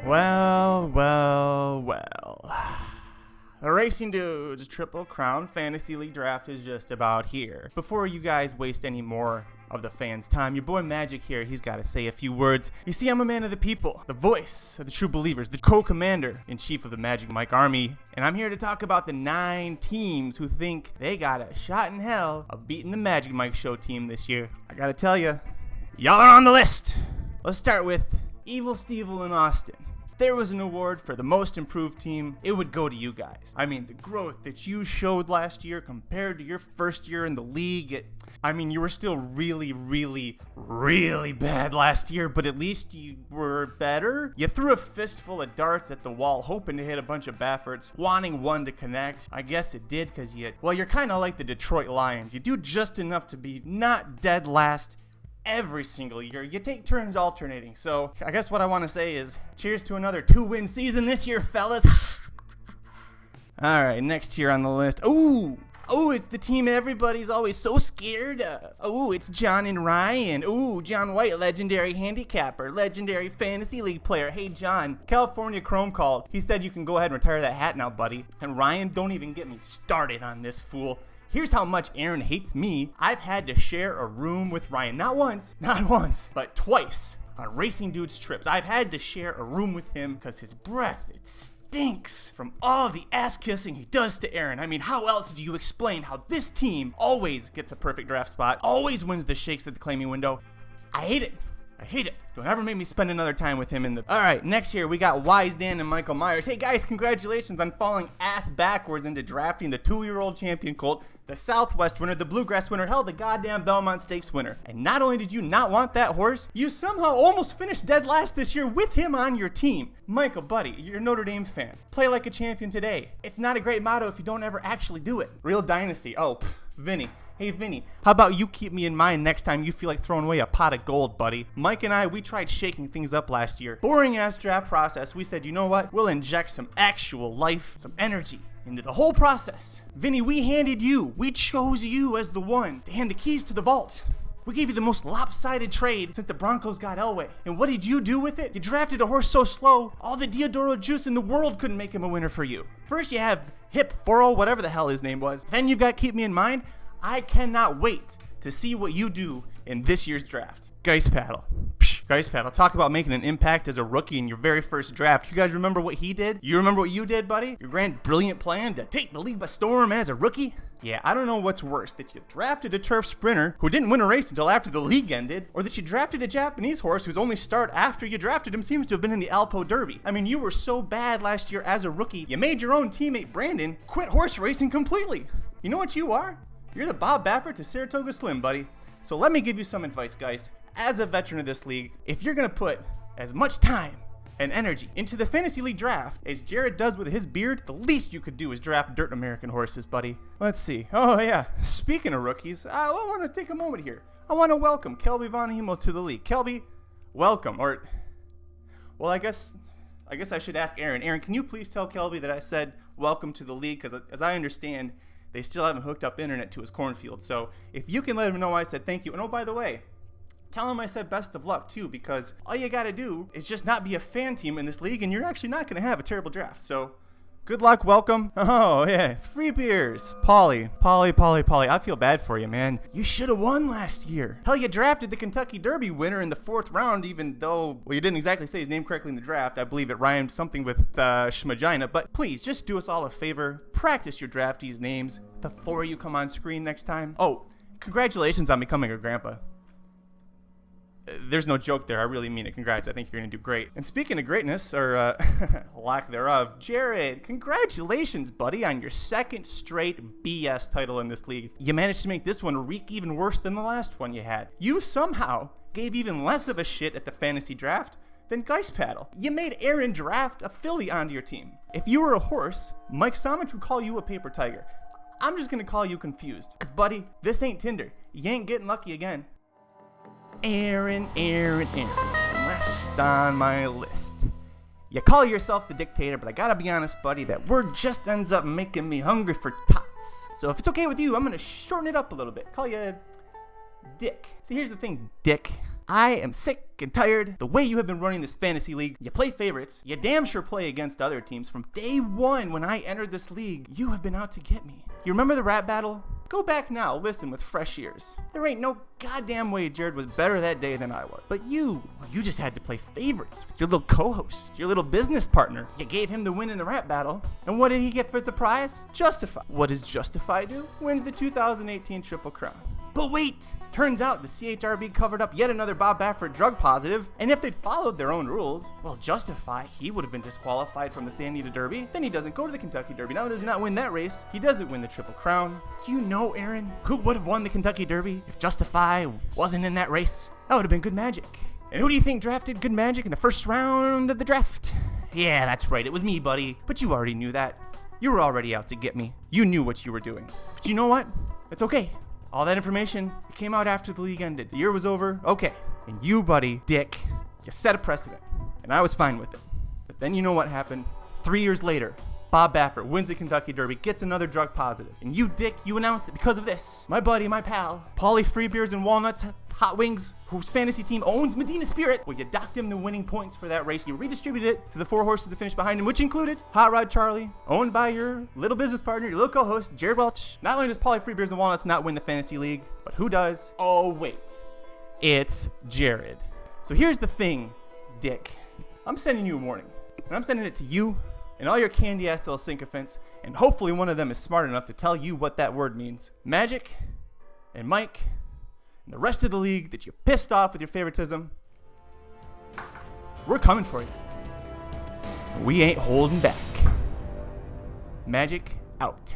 Well. The Racing Dudes Triple Crown Fantasy League Draft is just about here. Before you guys waste any more of the fans' time, your boy Magic here, he's got to say a few words. You see, I'm a man of the people, the voice of the true believers, the co-commander-in-chief of the Magic Mike Army, and I'm here to talk about the 9 teams who think they got a shot in hell of beating the Magic Mike Show team this year. I gotta tell you, y'all are on the list. Let's start with Evil Stevel in Austin. If there was an award for the most improved team, it would go to you guys. I mean, the growth that you showed last year compared to your first year in the league, you were still really bad last year, but at least you were better. You threw a fistful of darts at the wall, hoping to hit a bunch of Baffords, wanting one to connect. I guess it did, because you're kind of like the Detroit Lions. You do just enough to be not dead last every single year. You take turns alternating. So I guess what I want to say is cheers to another 2-win season this year, fellas. All right, next here on the list. Oh, it's the team everybody's always so scared of. Oh, it's John and Ryan. Oh, John White, legendary handicapper, legendary fantasy league player. Hey, John, California Chrome called. He said you can go ahead and retire that hat now, buddy. And Ryan, don't even get me started on this fool. Here's how much Aaron hates me. I've had to share a room with Ryan. Not once, but twice on Racing Dudes trips. I've had to share a room with him because his breath, it stinks from all the ass kissing he does to Aaron. I mean, how else do you explain how this team always gets a perfect draft spot, always wins the shakes at the claiming window? I hate it. Don't ever make me spend another time with him in the... All right, next here, we got Wise Dan and Michael Myers. Hey, guys, congratulations on falling ass backwards into drafting the 2-year-old champion colt, the Southwest winner, the Bluegrass winner, hell, the goddamn Belmont Stakes winner. And not only did you not want that horse, you somehow almost finished dead last this year with him on your team. Michael, buddy, you're a Notre Dame fan. Play like a champion today. It's not a great motto if you don't ever actually do it. Real dynasty. Oh, Vinny. Hey, Vinny, how about you keep me in mind next time you feel like throwing away a pot of gold, buddy? Mike and I, we tried shaking things up last year. Boring-ass draft process. We said, you know what? We'll inject some actual life, some energy into the whole process. Vinny, we chose you as the one to hand the keys to the vault. We gave you the most lopsided trade since the Broncos got Elway. And what did you do with it? You drafted a horse so slow, all the Diodoro juice in the world couldn't make him a winner for you. First you have Hip 40, whatever the hell his name was. Then you've got Keep Me in Mind. I cannot wait to see what you do in this year's draft. Geist Paddle. Geist Paddle. Talk about making an impact as a rookie in your very first draft. You guys remember what he did? You remember what you did, buddy? Your grand brilliant plan to take the league by storm as a rookie? Yeah, I don't know what's worse, that you drafted a turf sprinter who didn't win a race until after the league ended, or that you drafted a Japanese horse whose only start after you drafted him seems to have been in the Alpo Derby. I mean, you were so bad last year as a rookie, you made your own teammate Brandon quit horse racing completely. You know what you are? You're the Bob Baffert to Saratoga Slim, buddy. So let me give you some advice, guys. As a veteran of this league, if you're going to put as much time and energy into the fantasy league draft as Jared does with his beard, the least you could do is draft dirt American horses, buddy. Let's see. Oh, yeah. Speaking of rookies, I want to take a moment here. I want to welcome Kelby Von Hemel to the league. Kelby, welcome. Well, I guess I should ask Aaron. Aaron, can you please tell Kelby that I said welcome to the league? Because as I understand, they still haven't hooked up internet to his cornfield. So if you can let him know I said thank you. And oh, by the way, tell him I said best of luck too, because all you got to do is just not be a fan team in this league and you're actually not going to have a terrible draft. So good luck, welcome. Oh, yeah, free beers. Polly. I feel bad for you, man. You should have won last year. Hell, you drafted the Kentucky Derby winner in the 4th round, even though, well, you didn't exactly say his name correctly in the draft. I believe it rhymed something with Schmagina. But please, just do us all a favor. Practice your draftees' names before you come on screen next time. Oh, congratulations on becoming a grandpa. There's no joke there. I really mean it. Congrats. I think you're going to do great. And speaking of greatness, or lack thereof, Jared, congratulations, buddy, on your 2nd straight BS title in this league. You managed to make this one reek even worse than the last one you had. You somehow gave even less of a shit at the fantasy draft than Geist Paddle. You made Aaron draft a filly onto your team. If you were a horse, Mike Somich would call you a paper tiger. I'm just going to call you confused. Because, buddy, this ain't Tinder. You ain't getting lucky again. Aaron. Last on my list. You call yourself the dictator, but I gotta be honest, buddy, that word just ends up making me hungry for top favorites. So if it's okay with you, I'm gonna shorten it up a little bit. Call you Dick. See, here's the thing, Dick. I am sick and tired the way you have been running this fantasy league. You play favorites. You damn sure play against other teams. From day one when I entered this league, you have been out to get me. You remember the rap battle? Go back now, listen with fresh ears. There ain't no goddamn way Jared was better that day than I was. But you just had to play favorites with your little co-host, your little business partner. You gave him the win in the rap battle. And what did he get for the prize? Justify. What does Justify do? Wins the 2018 Triple Crown. But wait! Turns out the CHRB covered up yet another Bob Baffert drug positive, and if they'd followed their own rules, well, Justify, he would have been disqualified from the San Anita Derby. Then he doesn't go to the Kentucky Derby. Now he does not win that race. He doesn't win the Triple Crown. Do you know, Aaron, who would have won the Kentucky Derby if Justify wasn't in that race? That would have been Good Magic. And who do you think drafted Good Magic in the first round of the draft? Yeah, that's right. It was me, buddy. But you already knew that. You were already out to get me. You knew what you were doing. But you know what? It's okay. All that information, it came out after the league ended. The year was over. Okay. And you, buddy, Dick, you set a precedent. And I was fine with it. But then you know what happened? 3 years later, Bob Baffert wins the Kentucky Derby, gets another drug positive. And you, Dick, you announced it because of this. My buddy, my pal, Paulie Free Beers and Walnuts Hot Wings, whose fantasy team owns Medina Spirit. Well, you docked him the winning points for that race. You redistributed it to the 4 horses that finished behind him, which included Hot Rod Charlie, owned by your little business partner, your little co-host, Jared Welch. Not only does Paulie Free Beers and Walnuts not win the fantasy league, but who does? Oh, wait. It's Jared. So here's the thing, Dick. I'm sending you a warning. And I'm sending it to you and all your candy-ass little sycophants, and hopefully one of them is smart enough to tell you what that word means. Magic and Mike and the rest of the league that you pissed off with your favoritism, we're coming for you. We ain't holding back. Magic out.